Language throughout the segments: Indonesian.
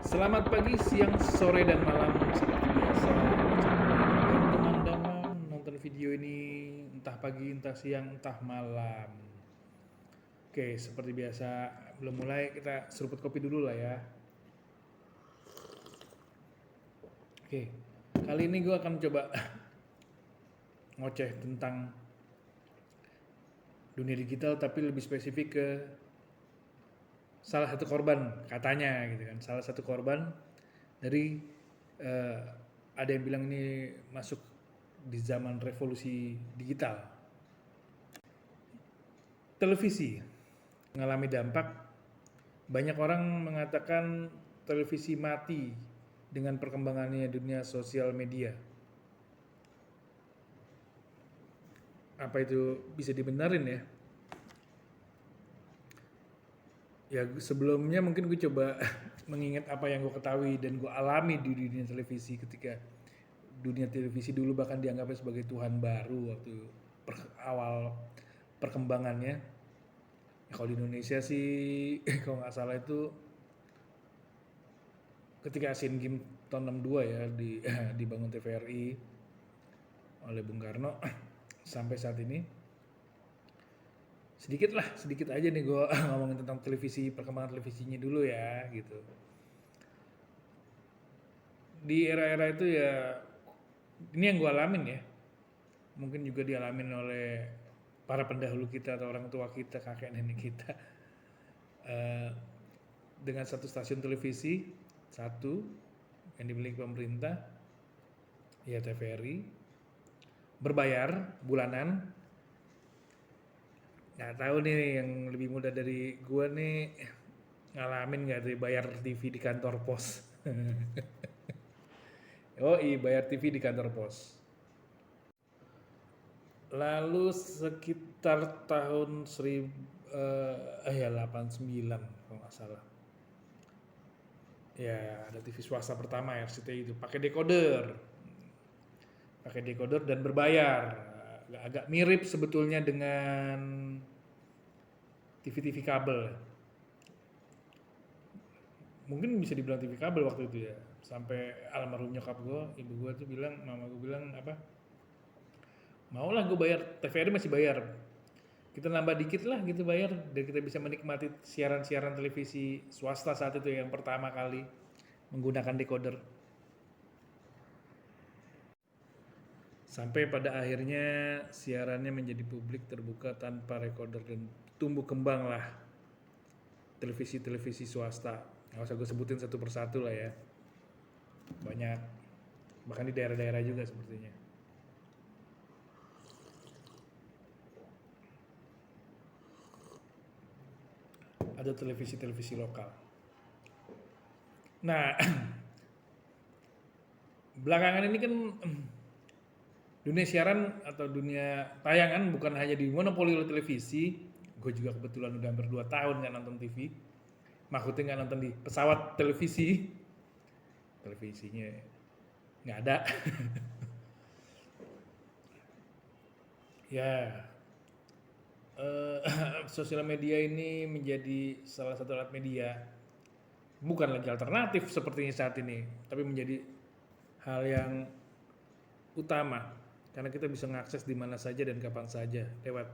Selamat pagi, siang, sore, dan malam. Seperti biasa, teman-teman nonton video ini entah pagi, entah siang, entah malam. Oke, seperti biasa, belum mulai kita seruput kopi dulu lah ya. Oke, kali ini gue akan coba ngoceh tentang dunia digital, tapi lebih spesifik ke salah satu korban katanya gitu kan. Salah satu korban dari eh, ada yang bilang ini masuk di zaman revolusi digital. Televisi mengalami dampak. Banyak orang mengatakan televisi mati dengan perkembangannya dunia sosial media. Apa itu bisa dibenarin ya? Ya sebelumnya mungkin gue coba mengingat apa yang gue ketahui dan gue alami di dunia televisi ketika dunia televisi dulu bahkan dianggapnya sebagai Tuhan baru waktu awal perkembangannya. Ya, kalau di Indonesia sih kalau nggak salah itu ketika Asian Games tahun 62 ya dibangun TVRI oleh Bung Karno sampai saat ini sedikit aja nih gue ngomongin tentang televisi, perkembangan televisinya dulu ya gitu. Di era-era itu ya ini yang gue alamin ya, mungkin juga dialamin oleh para pendahulu kita atau orang tua kita, kakek nenek kita. Eh, dengan satu stasiun televisi satu yang dimiliki pemerintah ya TVRI, berbayar bulanan. Nggak tahu nih yang lebih muda dari gue nih ngalamin nggak tuh bayar TV di kantor pos. Oh iya, bayar TV di kantor pos. Lalu sekitar tahun 89 kalau nggak salah. Ya ada TV swasta pertama RCTI itu pakai decoder dan berbayar. Agak mirip sebetulnya dengan TV-TV kabel. Mungkin bisa dibilang TV kabel waktu itu ya. Sampai almarhum nyokap gue, ibu gue tuh bilang, mama gue bilang apa? Maulah gue bayar, TVRI masih bayar. Kita nambah dikit lah gitu bayar, dan kita bisa menikmati siaran-siaran televisi swasta saat itu yang pertama kali menggunakan decoder. Sampai pada akhirnya siarannya menjadi publik terbuka tanpa recorder dan tumbuh kembang lah televisi-televisi swasta. Nggak usah gue sebutin satu persatu lah ya. Banyak, bahkan di daerah-daerah juga sepertinya. Ada televisi-televisi lokal. Nah, belakangan ini kan dunia siaran atau dunia tayangan bukan hanya dimonopoli oleh televisi. Gue juga kebetulan udah hampir 2 tahun nggak nonton TV. Maksudnya nggak nonton di pesawat televisi. Televisinya nggak ada. Ya, sosial media ini menjadi salah satu alat media, bukan lagi alternatif sepertinya saat ini, tapi menjadi hal yang utama karena kita bisa mengakses di mana saja dan kapan saja lewat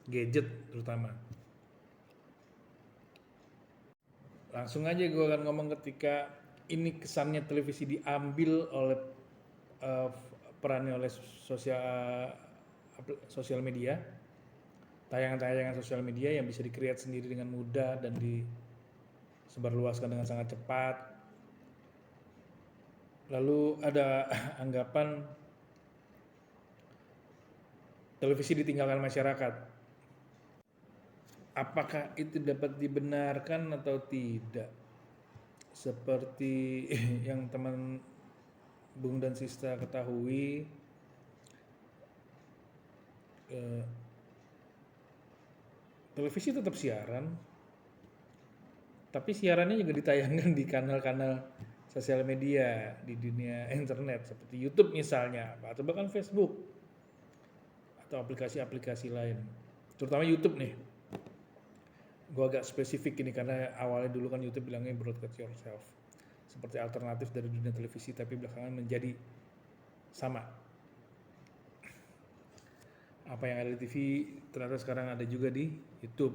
gadget terutama. Langsung aja gue akan ngomong ketika ini kesannya televisi diambil oleh uh, perannya oleh sosial media, tayangan-tayangan sosial media yang bisa di-create sendiri dengan mudah dan disebarluaskan dengan sangat cepat. Lalu ada anggapan televisi ditinggalkan masyarakat. Apakah itu dapat dibenarkan atau tidak? Seperti yang teman Bung dan Sista ketahui, televisi tetap siaran, tapi siarannya juga ditayangkan di kanal-kanal sosial media di dunia internet seperti YouTube misalnya, atau bahkan Facebook atau aplikasi-aplikasi lain, terutama YouTube nih. Gue agak spesifik ini karena awalnya dulu kan YouTube bilangnya broadcast yourself. seperti alternatif dari dunia televisi, tapi belakangan menjadi sama. Apa yang ada di TV ternyata sekarang ada juga di YouTube.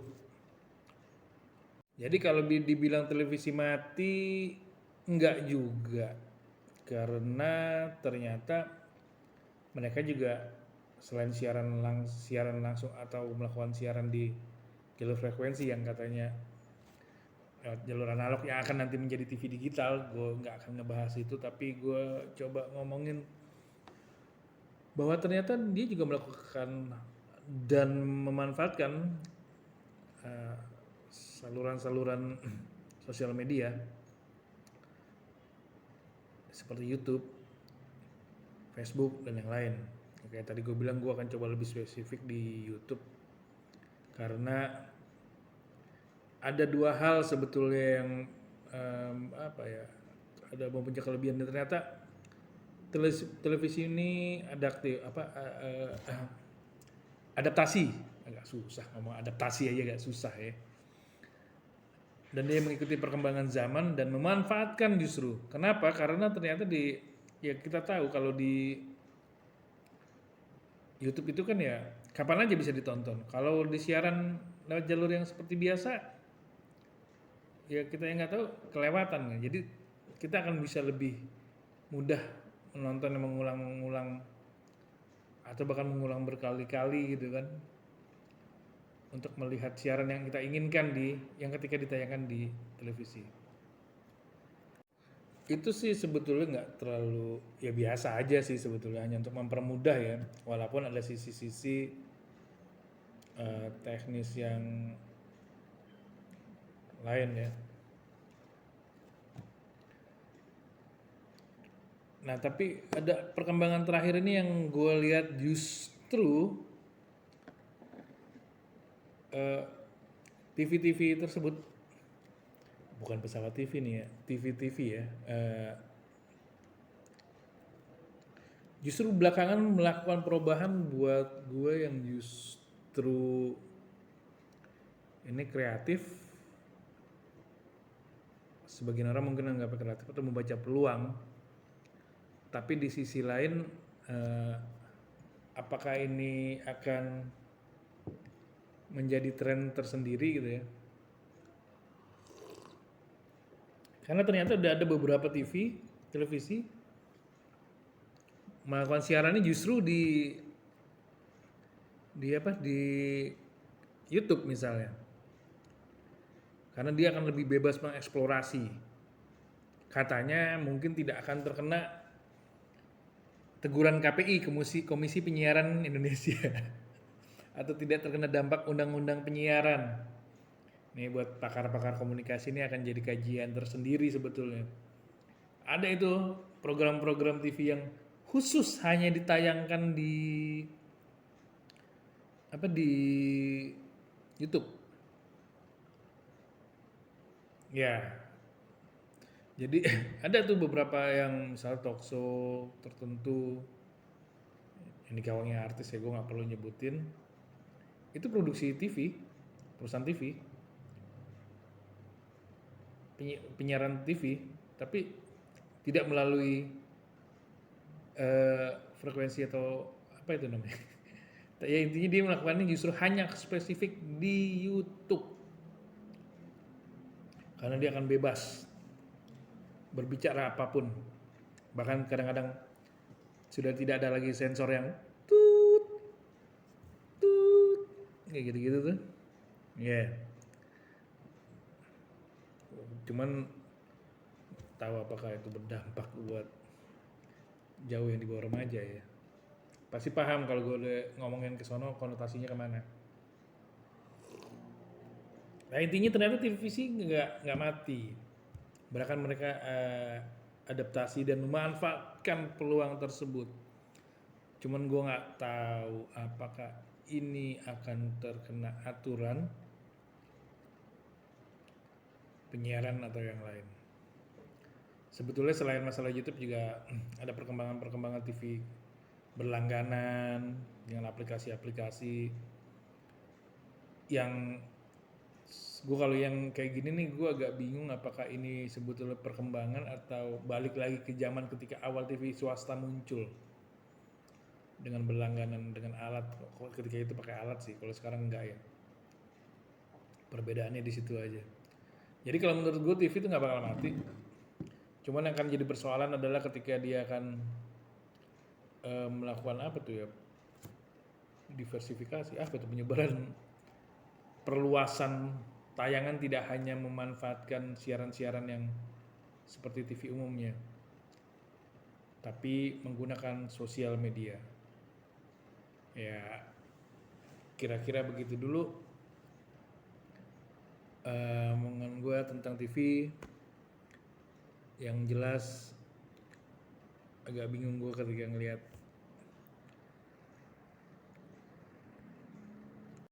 Jadi kalau dibilang televisi mati, enggak juga, karena ternyata mereka juga selain siaran langsung atau melakukan siaran di jalur frekuensi yang katanya lewat jalur analog yang akan nanti menjadi TV digital, gue nggak akan ngebahas itu, tapi gue coba ngomongin bahwa ternyata dia juga melakukan dan memanfaatkan uh, saluran-saluran sosial media seperti YouTube, Facebook, dan yang lain. Kayak tadi gue bilang, gue akan coba lebih spesifik di YouTube karena ada dua hal sebetulnya yang ada mempunyai kelebihan, dan ternyata televisi ini adaptasi, agak susah ngomong adaptasi aja, agak susah ya. Dan dia mengikuti perkembangan zaman dan memanfaatkan justru. Kenapa? Karena ternyata kita tahu kalau di YouTube itu kan ya kapan aja bisa ditonton. Kalau di siaran lewat jalur yang seperti biasa, ya kita yang nggak tahu kelewatan kan. Jadi kita akan bisa lebih mudah menonton yang mengulang-ulang atau bahkan mengulang berkali-kali gitu kan, untuk melihat siaran yang kita inginkan yang ketika ditayangkan di televisi. Itu sih sebetulnya nggak terlalu, ya biasa aja sih sebetulnya, hanya untuk mempermudah ya, walaupun ada sisi-sisi teknis yang lain ya. Nah tapi ada perkembangan terakhir ini yang gue lihat, justru TV-TV tersebut, bukan pesawat TV nih ya, TV-TV ya, justru belakangan melakukan perubahan buat gue yang justru ini kreatif. Sebagian orang mungkin anggap kreatif atau membaca peluang, tapi di sisi lain apakah ini akan menjadi tren tersendiri gitu ya. Karena ternyata udah ada beberapa televisi melakukan siarannya justru di YouTube misalnya. Karena dia akan lebih bebas mengeksplorasi. Katanya mungkin tidak akan terkena teguran KPI, Komisi Penyiaran Indonesia. Atau tidak terkena dampak undang-undang penyiaran. Nih buat pakar-pakar komunikasi ini akan jadi kajian tersendiri sebetulnya. Ada itu program-program TV yang khusus hanya ditayangkan di YouTube. Ya. Jadi ada tuh beberapa yang misal talkshow tertentu yang dikawalnya artis ya, gue nggak perlu nyebutin. Itu produksi TV, perusahaan TV, penyiaran TV, tapi tidak melalui frekuensi atau apa itu namanya. Ya intinya dia melakukannya justru hanya spesifik di YouTube, karena dia akan bebas berbicara apapun, bahkan kadang-kadang sudah tidak ada lagi sensor yang tut kayak gitu-gitu tuh. Ya. Yeah. Cuman tahu apakah itu berdampak buat jauh yang di bawah remaja ya. Pasti paham kalau gue udah ngomongin ke sono konotasinya kemana. Nah intinya ternyata televisi nggak mati. Bahkan mereka adaptasi dan memanfaatkan peluang tersebut. Cuman gue nggak tahu apakah ini akan terkena aturan penyiaran atau yang lain. Sebetulnya selain masalah YouTube juga ada perkembangan TV berlangganan dengan aplikasi-aplikasi yang gue kalau yang kayak gini nih gue agak bingung apakah ini sebetulnya perkembangan atau balik lagi ke zaman ketika awal TV swasta muncul dengan berlangganan dengan alat. Ketika itu pakai alat sih, kalau sekarang enggak ya. Perbedaannya di situ aja. Jadi kalau menurut gue TV itu nggak bakal mati. Cuman yang akan jadi persoalan adalah ketika dia akan melakukan apa tuh ya, diversifikasi apa itu, penyebaran, perluasan tayangan, tidak hanya memanfaatkan siaran-siaran yang seperti TV umumnya, tapi menggunakan sosial media. Ya kira-kira begitu dulu omongan gue tentang TV. Yang jelas agak bingung gue ketika ngelihat